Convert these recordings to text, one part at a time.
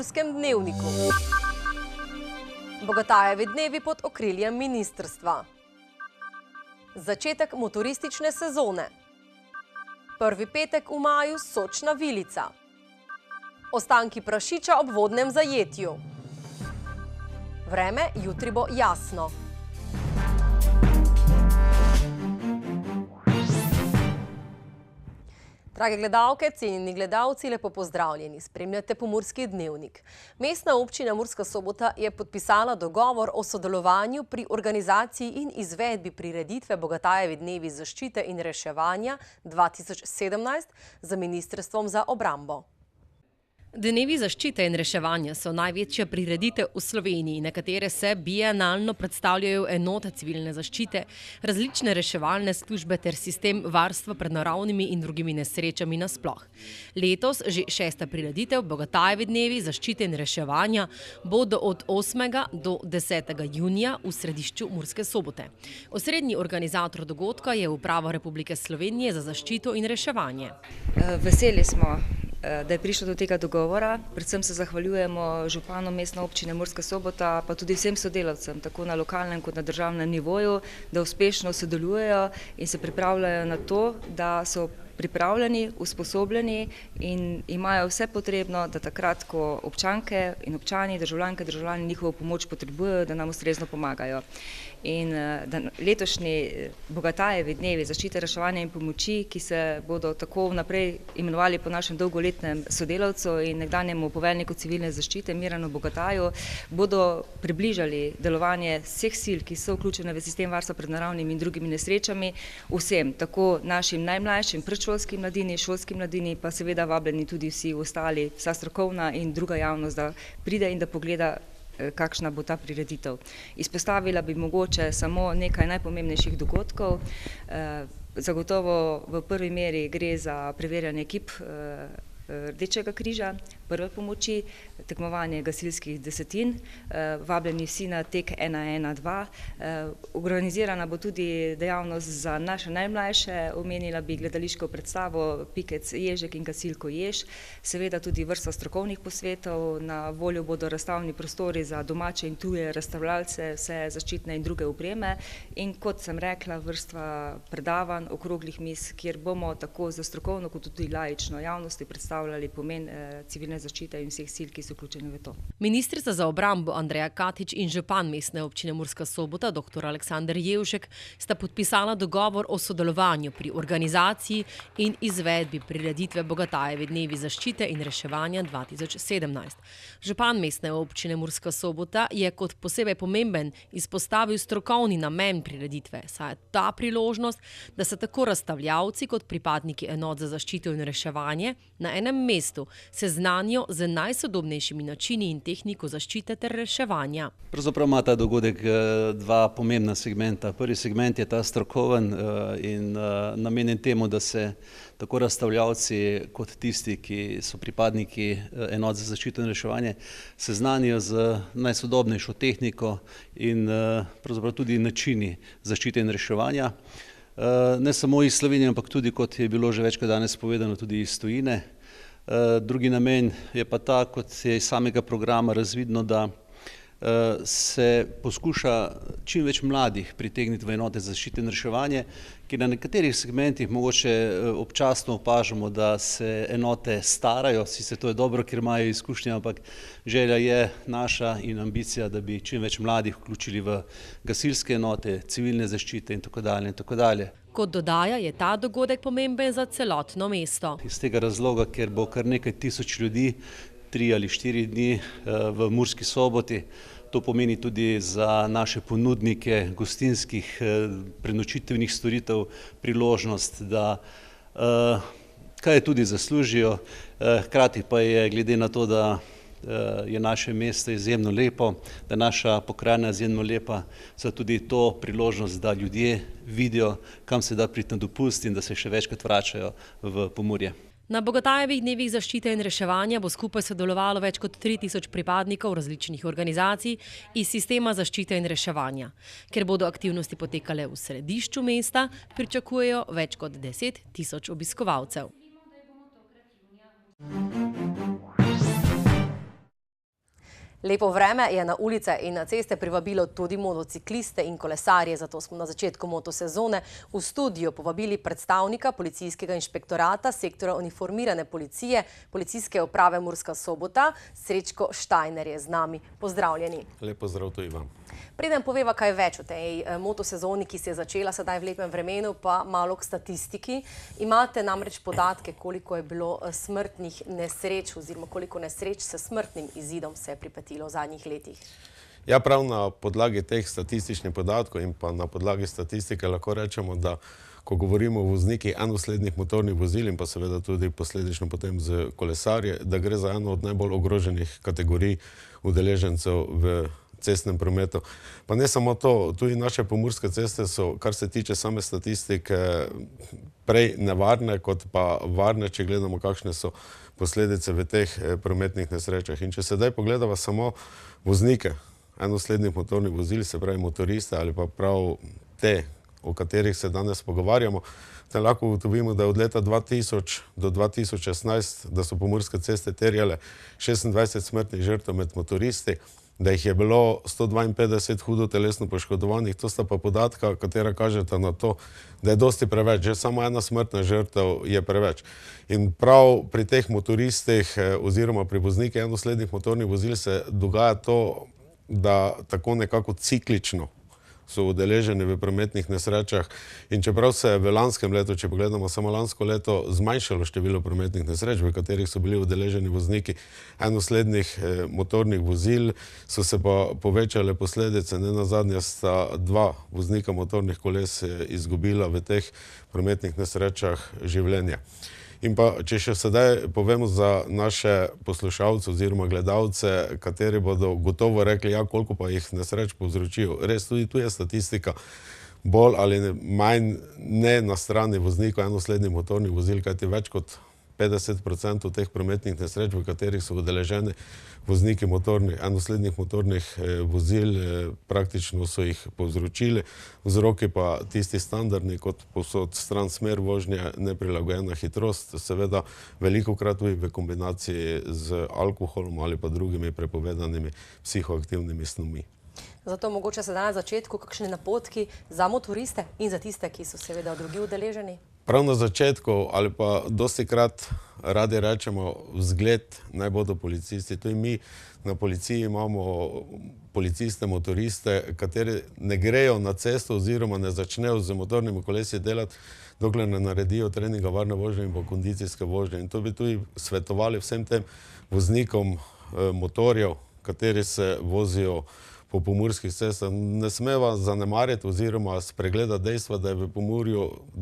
Murskem dnevniku. Bogatajevi dnevi pod okriljem ministrstva. Začetek motoristične sezone. Prvi petek v maju sočna vilica. Ostanki prašiča ob vodnem zajetju. Vreme jutri bo jasno. Drage gledalke, cenjeni gledalci, lepo pozdravljeni. Spremljate Pomurski dnevnik. Mestna občina Murska Sobota je podpisala dogovor o sodelovanju pri organizaciji in izvedbi prireditve Bogatajevi dnevi zaščite in reševanja 2017 z Ministrstvom za obrambo. Dnevi zaščite in reševanja so največja prireditev v Sloveniji, na katere se bienalno predstavljajo enote civilne zaščite, različne reševalne službe ter sistem varstva pred naravnimi in drugimi nesrečami nasploh. Letos že 6. prireditev Bogatajevi dnevi zaščite in reševanja bodo od 8. do 10. junija v središču Murske Sobote. Osrednji organizator dogodka je Uprava Republike Slovenije za zaščito in reševanje. Veseli smo, da je prišlo do tega dogovora. Predvsem se zahvaljujemo županu Mestne občine Murska Sobota, pa tudi vsem sodelavcem, tako na lokalnem kot na državnem nivoju, da uspešno sodelujejo in se pripravljajo na to, da so pripravljeni, usposobljeni in imajo vse potrebno, da takrat, ko občanke in občani, državljanke, državljani njihovo pomoč potrebujejo, da nam ustrezno pomagajo. In da letošnji Bogatajevi dnevi zaščite, reševanja in pomoči, ki se bodo tako vnaprej imenovali po našem dolgoletnem sodelavcu in nekdanjemu poveljniku civilne zaščite Miranu Bogataju, bodo približali delovanje vseh sil, ki so vključene v sistem varstva pred naravnimi in drugimi nesrečami, vsem, tako našim najmlajšim, predšolski mladini, šolski mladini, pa seveda vabljeni tudi vsi ostali, vsa strokovna in druga javnost, da pride in da pogleda, kakšna bo ta prireditev. Izpostavila bi mogoče samo nekaj najpomembnejših dogodkov. Zagotovo v prvi meri gre za preverjanje ekip Rdečega križa, prve pomoči, tekmovanje gasilskih desetin, vabljeni vsi na tek 112. Organizirana bo tudi dejavnost za naše najmlajše, omenila bi gledališko predstavo Pikec Ježek in gasilko Jež, seveda tudi vrsta strokovnih posvetov, na voljo bodo razstavni prostori za domače in tuje razstavljalce, vse zaščitne in druge opreme in kot sem rekla, vrsta predavanj, okroglih miz, kjer bomo tako za strokovno kot tudi laično javnosti predstavljali pomen civilne zaščite in vseh sil, ki so vključeni v to. Ministrica za obrambo Andreja Katič in župan Mestne občine Murska Sobota, dr. Aleksander Jevšek, sta podpisala dogovor o sodelovanju pri organizaciji in izvedbi prireditve Bogatajevi dnevi zaščite in reševanja 2017. Župan Mestne občine Murska Sobota je kot posebej pomemben izpostavil strokovni namen prireditve, saj je ta priložnost, da se tako razstavljavci kot pripadniki enot za zaščito in reševanje na enem mestu seznanijo z najsodobnejšimi načini in tehniko zaščite ter reševanja. Pravzaprav ima ta dogodek dva pomembna segmenta. Prvi segment je ta strokoven in namenjen temu, da se tako razstavljavci kot tisti, ki so pripadniki enot za zaščito in reševanje, seznanijo z najsodobnejšo tehniko in pravzaprav tudi načini zaščite in reševanja. Ne samo iz Slovenije, ampak tudi, kot je bilo že večkrat danes povedano, tudi iz tujine. Drugi namen je pa ta, kot je iz samega programa razvidno, da se poskuša čim več mladih pritegniti v enote za zaščito in reševanje, ki na nekaterih segmentih mogoče občasno opažamo, da se enote starajo, sicer to je dobro, ker imajo izkušnje, ampak želja je naša in ambicija, da bi čim več mladih vključili v gasilske enote, civilne zaščite in tako dalje in tako dalje. Kot dodaja, je ta dogodek pomemben za celotno mesto. Iz tega razloga, ker bo kar nekaj tisoč ljudi 3 ali 4 dni v Murski Soboti. To pomeni tudi za naše ponudnike gostinskih prenočitvenih storitev priložnost, da kaj tudi zaslužijo. Hkrati pa je glede na to, da je naše mesto izjemno lepo, da je naša pokrajina izjemno lepa, so tudi to priložnost, da ljudje vidijo, kam se da priti na dopust in da se še večkrat vračajo v Pomurje. Na Bogatajevih dnevih zaščite in reševanja bo skupaj sodelovalo več kot 3000 pripadnikov različnih organizacij iz sistema zaščite in reševanja. Ker bodo aktivnosti potekale v središču mesta, pričakujejo več kot 10 000 obiskovalcev. Lepo vreme je na ulice in na ceste privabilo tudi motocikliste in kolesarje, zato smo na začetku motosezone v studio povabili predstavnika policijskega inšpektorata sektora uniformirane policije, policijske uprave Murska Sobota, Srečko Štajner je z nami. Pozdravljeni. Lep pozdrav tudi vam. Preden poveva kaj več o tej motosezoni, ki se je začela sedaj v lepem vremenu, pa malo k statistiki. Imate namreč podatke, koliko je bilo smrtnih nesreč oziroma koliko nesreč s smrtnim izidom se je pripetilo v zadnjih letih? Ja, prav na podlagi teh statističnih podatkov in pa na podlagi statistike lahko rečemo, da ko govorimo o voznikih enoslednih motornih vozil in pa seveda tudi posledično potem z kolesarje, da gre za eno od najbolj ogroženih kategorij udeležencev v cestnem prometu. Pa ne samo to, tudi naše pomurske ceste so, kar se tiče same statistike, prej nevarne kot pa varne, če gledamo, kakšne so posledice v teh prometnih nesrečah. In če sedaj pogledava samo voznike enoslednih motornih vozil, se pravi motoriste ali pa prav te, o katerih se danes pogovarjamo, da lahko ugotovimo, da od leta 2000 do 2016, da so pomurske ceste terjale 26 smrtnih žrtev med motoristi, da jih je bilo 152 hudo telesno poškodovanih, to sta pa podatka, katera kažeta na to, da je dosti preveč, že samo ena smrtna žrtev je preveč. In prav pri teh motoristih oziroma pri voznikih enoslednih motornih vozil se dogaja to, da tako nekako ciklično so udeleženi v prometnih nesrečah. In čeprav se je v lanskem letu, če pogledamo samo lansko leto, zmanjšalo število prometnih nesreč, v katerih so bili udeleženi vozniki enoslednih motornih vozil, so se pa povečale posledice. Nenazadnje sta dva voznika motornih koles izgubila v teh prometnih nesrečah življenje. In pa, če še sedaj povemo za naše poslušalce oziroma gledalce, kateri bodo gotovo rekli, ja, koliko pa jih nesreč povzročijo. Res, tudi tu je statistika bolj ali manj ne na strani voznikov enoslednih motornih vozil, kajti več kot 50% teh prometnih nesreč, v katerih so udeleženi vozniki enoslednih motornih vozil, praktično so jih povzročili. Vzroki pa tisti standardni, kot povsod stran smer vožnje, neprilagojena hitrost, seveda velikokrat tudi v kombinaciji z alkoholom ali pa drugimi prepovedanimi psihoaktivnimi snovmi. Zato mogoče sedaj na začetku kakšne napotki za motoriste in za tiste, ki so seveda drugi udeleženi? Prav na začetku ali pa dostikrat radi rečemo, vzgled naj bodo policisti. Tudi mi na policiji imamo policiste, motoriste, kateri ne grejo na cesto oziroma ne začnejo z motornimi kolesi delati, dokler ne naredijo treninga varne vožnje in pa kondicijske vožnje. In to bi tudi svetovali vsem tem voznikom motorjev, kateri se vozijo po pomurskih cestah. Ne smeva zanemariti oziroma spregledati dejstva, da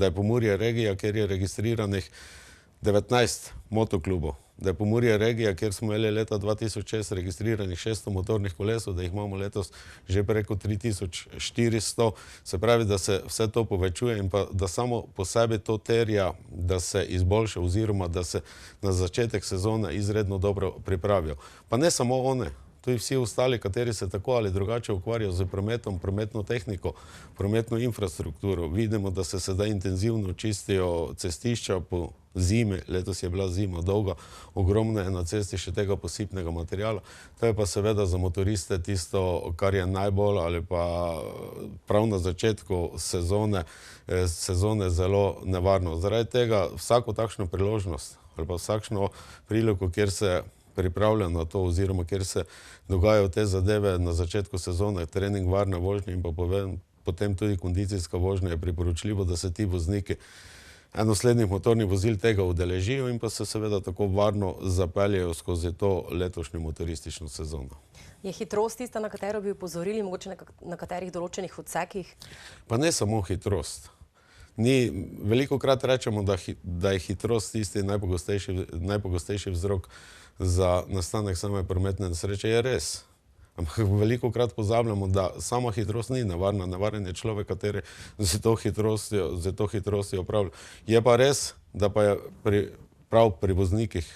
je Pomurje regija, kjer je registriranih 19 motoklubov. Da je Pomurje regija, kjer smo imeli leta 2006 registriranih 600 motornih kolesov, da jih imamo letos že preko 3400. Se pravi, da se vse to povečuje in pa da samo po sebi to terja, da se izboljša oziroma da se na začetek sezone izredno dobro pripravijo. Pa ne samo one, tudi vsi ostali, kateri se tako ali drugače ukvarjajo z prometom, prometno tehniko, prometno infrastrukturo. Vidimo, da se sedaj intenzivno čistijo cestišča po zimi, letos je bila zima dolga, ogromno je na cesti še tega posipnega materiala. To je pa seveda za motoriste tisto, kar je najbolj ali pa prav na začetku sezone zelo nevarno. Zaradi tega vsako takšno priložnost ali pa vsakšno priliko, kjer se pripravlja na to oziroma kjer se dogajajo te zadeve na začetku sezone, trening varne vožnje in pa potem tudi kondicijska vožnja, je priporočljivo, da se ti vozniki enoslednih motornih vozil tega udeležijo in pa se seveda tako varno zapeljejo skozi to letošnjo motoristično sezono. Je hitrost tista, na katero bi upozorili, mogoče na katerih določenih odsekih? Pa ne samo hitrost. Velikokrat rečemo, da je hitrost tisti najpogostejši vzrok za nastanek same prometne nesreče. Je res. Ampak velikokrat pozabljamo, da sama hitrost ni nevarna. Nevaren je človek, kateri z to hitrostjo opravlja. Je pa res, da pa je prav pri voznikih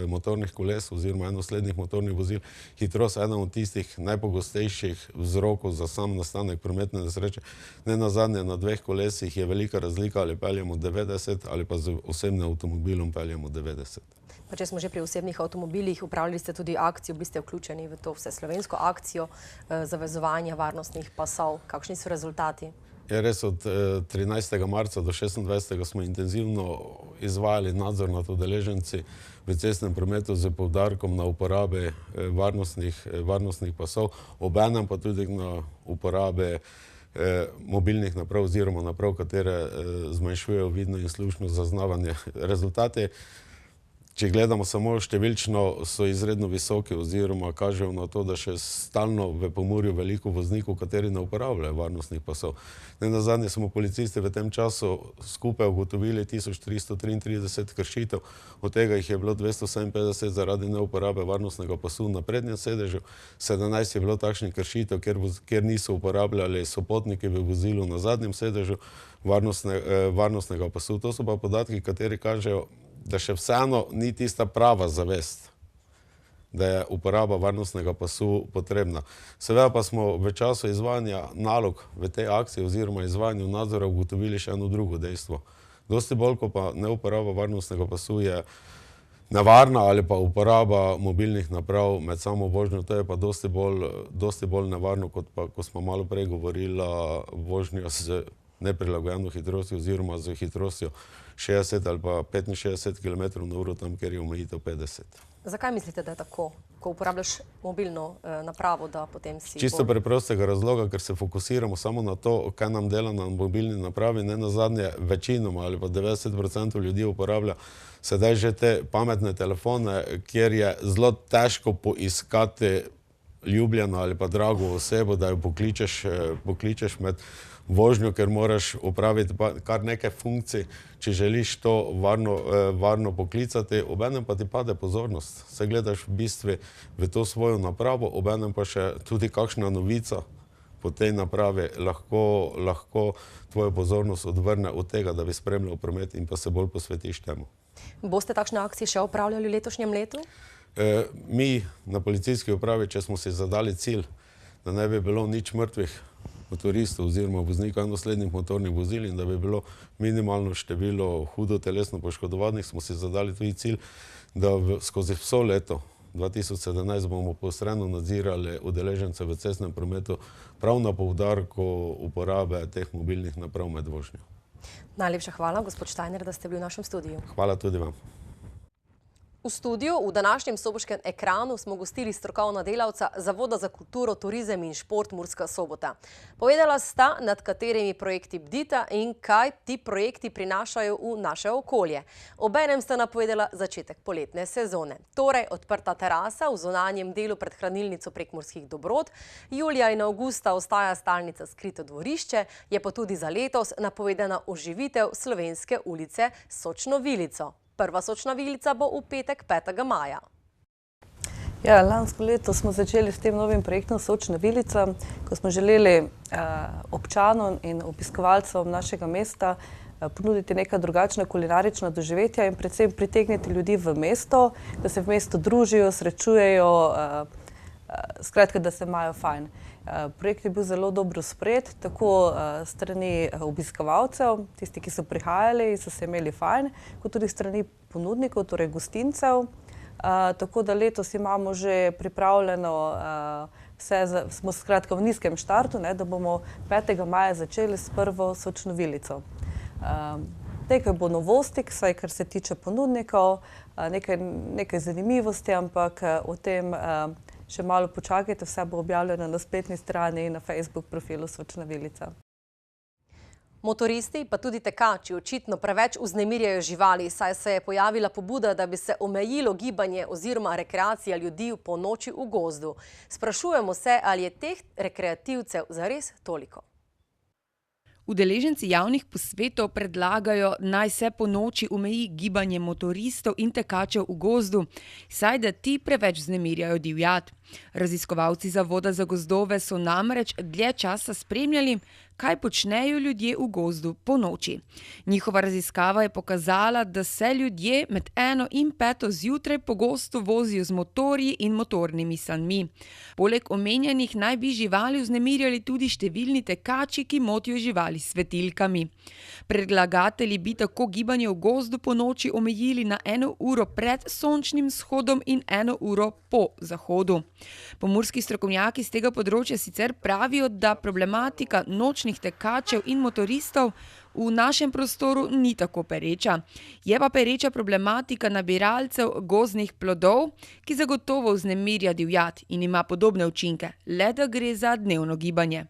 motornih koles oziroma enoslednih motornih vozil, hitrost ena od tistih najpogostejših vzrokov za sam nastanek prometne nesreče. Ne nazadnje na dveh kolesih je velika razlika, ali peljemo 90 ali pa z osebnim avtomobilom peljemo 90. Pa če smo že pri osebnih avtomobilih, upravljali ste tudi akcijo, bili ste vključeni v to vseslovensko akcijo zavezovanja varnostnih pasov. Kakšni so rezultati? Je res, od 13. marca do 26. smo intenzivno izvajali nadzor nad udeleženci v cestnem prometu z poudarkom na uporabe varnostnih pasov, obenem pa tudi na uporabe mobilnih naprav oziroma naprav, katere zmanjšujejo vidno in slušno zaznavanje. Rezultati, če gledamo samo številčno, so izredno visoki oziroma kažejo na to, da še stalno v Pomurju veliko voznikov, kateri ne uporabljajo varnostnih pasov. Nenazadnje smo policisti v tem času skupaj ugotovili 1333 kršitev, od tega jih je bilo 257 zaradi neuporabe varnostnega pasu na prednjem sedežu, 17 je bilo takšnih kršitev, kjer niso uporabljali sopotniki v vozilu na zadnjem sedežu varnostnega pasu. To so pa podatki, kateri kažejo, da še vseeno ni tista prava zavest, da je uporaba varnostnega pasu potrebna. Seveda pa smo v času izvajanja nalog v tej akciji oziroma izvajanju nadzora ugotovili še eno drugo dejstvo. Dosti bolj, ko pa neuporaba varnostnega pasu je nevarna ali pa uporaba mobilnih naprav med samo vožnjo, to je pa dosti bolj nevarno, kot pa, ko smo malo prej govorila, vožnja z neprilagojeno hitrostjo oziroma z hitrostjo 60 ali pa 65 km/h, tam, kjer je omejitev 50. Zakaj mislite, da je tako, ko uporabljaš mobilno napravo, da potem si... Čisto preprostega razloga, ker se fokusiramo samo na to, kaj nam dela na mobilni napravi, ne nazadnje večinoma ali pa 90% ljudi uporablja sedaj že te pametne telefone, kjer je zelo težko poiskati ljubljeno ali pa drago osebo, da jo pokličeš med vožnjo, ker moraš upraviti kar nekaj funkcij, če želiš to varno poklicati, obenem pa ti pade pozornost. Se gledaš v bistvu v to svojo napravo, obenem pa še tudi kakšna novica po tej napravi lahko tvojo pozornost odvrne od tega, da bi spremljal promet in pa se bolj posvetiš temu. Boste takšne akcije še opravljali v letošnjem letu? Mi na policijski upravi, če smo si zadali cilj, da ne bi bilo nič mrtvih motoristov oziroma voznikov enoslednih motornih vozil in da bi bilo minimalno število hudo telesno poškodovanih, smo si zadali tudi cilj, da skozi vso leto 2017 bomo poostreno nadzirali udeležence v cestnem prometu prav na poudarku uporabe teh mobilnih naprav med vožnjo. Najlepša hvala, gospod Štajner, da ste bili v našem studiu. Hvala tudi vam. V studiu v današnjem soboškem ekranu smo gostili strokovna delavca Zavoda za kulturo, turizem in šport Murska Sobota. Povedala sta, nad katerimi projekti bdita in kaj ti projekti prinašajo v naše okolje. Obenem sta napovedala začetek poletne sezone. Torej, odprta terasa v zunanjem delu pred hranilnico Prekmurskih dobrot, julija in avgusta ostaja stalnica Skrito dvorišče, je pa tudi za letos napovedana oživitev Slovenske ulice s sočno vilico. Prva sočna vilica bo v petek 5. maja. Ja, lansko leto smo začeli s tem novim projektom Sočna vilica, ko smo želeli občanom in obiskovalcem našega mesta ponuditi neka drugačna kulinarična doživetja in predvsem pritegniti ljudi v mesto, da se v mestu družijo, srečujejo, skratka, da se imajo fajn. Projekt je bil zelo dobro sprejet, tako strani obiskovalcev, tisti, ki so prihajali in so se imeli fajn, kot tudi strani ponudnikov, torej gostincev. Tako da letos imamo že pripravljeno vse, smo skratka v nizkem štartu, da bomo 5. maja začeli s prvo sočno vilico. Nekaj bo novosti, vsaj kar se tiče ponudnikov, nekaj zanimivosti, ampak o tem še malo počakajte, vse bo objavljeno na spletni strani in na Facebook profilu Sočna vilica. Motoristi pa tudi tekači očitno preveč vznemirjajo živali, saj se je pojavila pobuda, da bi se omejilo gibanje oziroma rekreacija ljudi po noči v gozdu. Sprašujemo se, ali je teh rekreativcev zares toliko. Udeleženci javnih posvetov predlagajo, naj se po noči omeji gibanje motoristov in tekačev v gozdu, saj da ti preveč vznemirjajo divjad. Raziskovalci Zavoda za gozdove so namreč dlje časa spremljali, kaj počnejo ljudje v gozdu ponoči. Njihova raziskava je pokazala, da se ljudje med 1 in 5 zjutraj pogosto vozijo z motorji in motornimi sanmi. Poleg omenjenih naj bi živali vznemirjali tudi številni tekači, ki motijo živali s svetilkami. Predlagatelji bi tako gibanje v gozdu ponoči omejili na 1 uro pred sončnim vzhodom in 1 uro po zahodu. Pomurski strokovnjaki z tega področja sicer pravijo, da problematika nočnih tekačev in motoristov v našem prostoru ni tako pereča. Je pa pereča problematika nabiralcev gozdnih plodov, ki zagotovo vznemirja divjad in ima podobne učinke, le da gre za dnevno gibanje.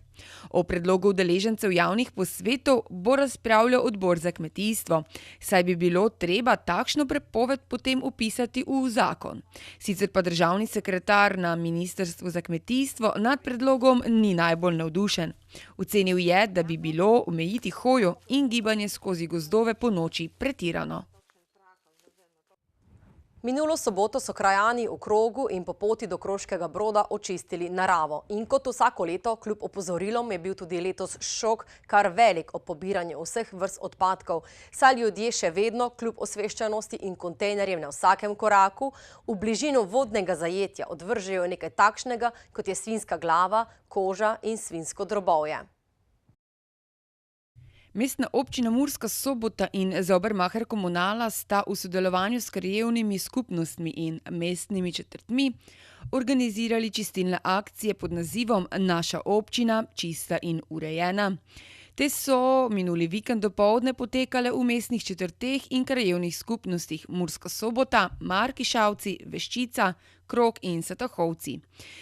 O predlogu udeležencev javnih posvetov bo razpravljal odbor za kmetijstvo, saj bi bilo treba takšno prepoved potem vpisati v zakon. Sicer pa državni sekretar na Ministrstvu za kmetijstvo nad predlogom ni najbolj navdušen. Ocenil je, da bi bilo omejiti hojo in gibanje skozi gozdove ponoči pretirano. Minulo soboto so krajani v krogu in po poti do Kroškega Broda očistili naravo. In kot vsako leto, kljub opozorilom, je bil tudi letos šok kar velik ob pobiranju vseh vrst odpadkov, saj ljudje še vedno, kljub osveščenosti in kontejnerjem na vsakem koraku, v bližino vodnega zajetja odvržejo nekaj takšnega, kot je svinjska glava, koža in svinjsko drobovje. Mestna občina Murska Sobota in Zaubermacher Komunala sta v sodelovanju s krajevnimi skupnostmi in mestnimi četrtmi organizirali čistilne akcije pod nazivom Naša občina, čista in urejena. Te so minuli vikend dopoldne potekale v mestnih četrteh in krajevnih skupnostih Murska Sobota, Markišavci, Veščica, Krog in Satahovci.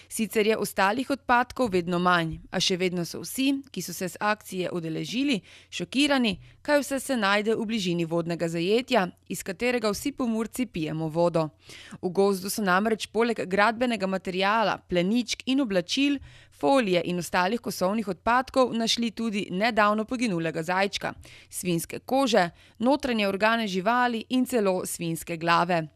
Sicer je ostalih odpadkov vedno manj, a še vedno so vsi, ki so se z akcije udeležili, šokirani, kaj vse se najde v bližini vodnega zajetja, iz katerega vsi Pomurci pijemo vodo. V gozdu so namreč poleg gradbenega materiala, pleničk in oblačil, folije in ostalih kosovnih odpadkov našli tudi nedavno poginulega zajčka, svinjske kože, notranje organe živali in celo svinjske glave.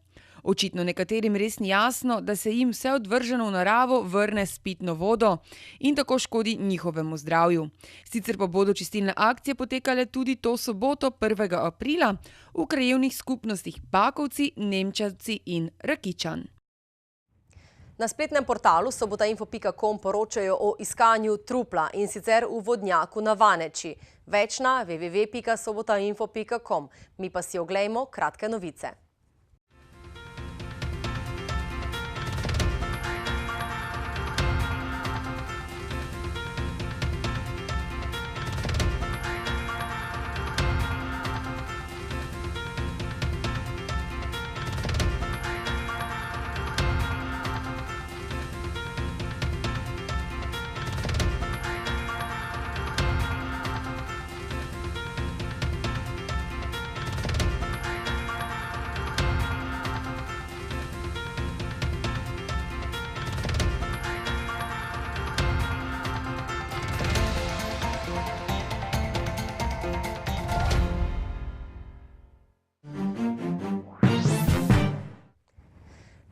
Očitno nekaterim res ni jasno, da se jim vse odvrženo v naravo vrne s pitno vodo in tako škodi njihovemu zdravju. Sicer pa bodo čistilne akcije potekale tudi to soboto 1. aprila v krajevnih skupnostih Bakovci, Nemčevci in Rakičan. Na spletnem portalu sobotainfo.com poročajo o iskanju trupla in sicer v vodnjaku na Vaneči. Več na www.sobotainfo.com. Mi pa si oglejmo kratke novice.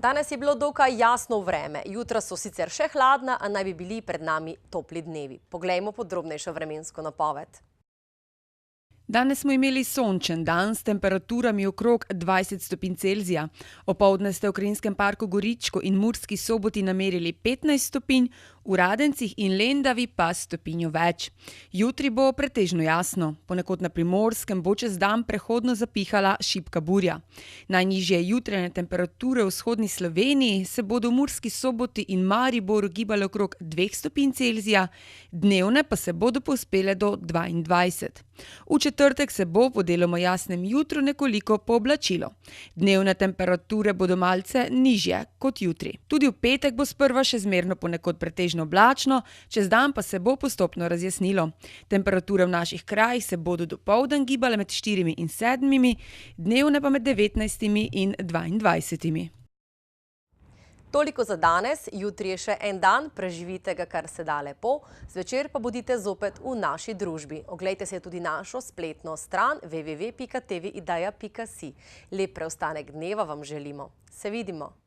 Danes je bilo dokaj jasno vreme. Jutra so sicer še hladna, a naj bi bili pred nami topli dnevi. Poglejmo podrobnejšo vremensko napoved. Danes smo imeli sončen dan s temperaturami okrog 20 stopinj Celzija. Opoldne ste v Krajinskem parku Goričko in Murski Soboti namerili 15 stopinj, v Radencih in Lendavi pa stopinjo več. Jutri bo pretežno jasno. Ponekod na Primorskem bo čez dan prehodno zapihala šibka burja. Najnižje jutranje temperature v vzhodni Sloveniji se bodo v Murski Soboti in Mariboru gibale okrog 2 stopinj Celzija, dnevne pa se bodo povzpele do 22. V četrtek se bo po deloma jasnem jutru nekoliko pooblačilo. Dnevne temperature bodo malce nižje kot jutri. Tudi v petek bo sprva še zmerno ponekod pretežno oblačno, čez dan pa se bo postopno razjasnilo. Temperature v naših krajih se bodo dopoldan gibale med 4 in 7, dnevne pa med 19 in 22. Toliko za danes, jutri je še en dan, preživite ga kar se da lepo, zvečer pa bodite zopet v naši družbi. Oglejte se tudi našo spletno stran www.tvideja.si. Lep preostanek dneva vam želimo. Se vidimo!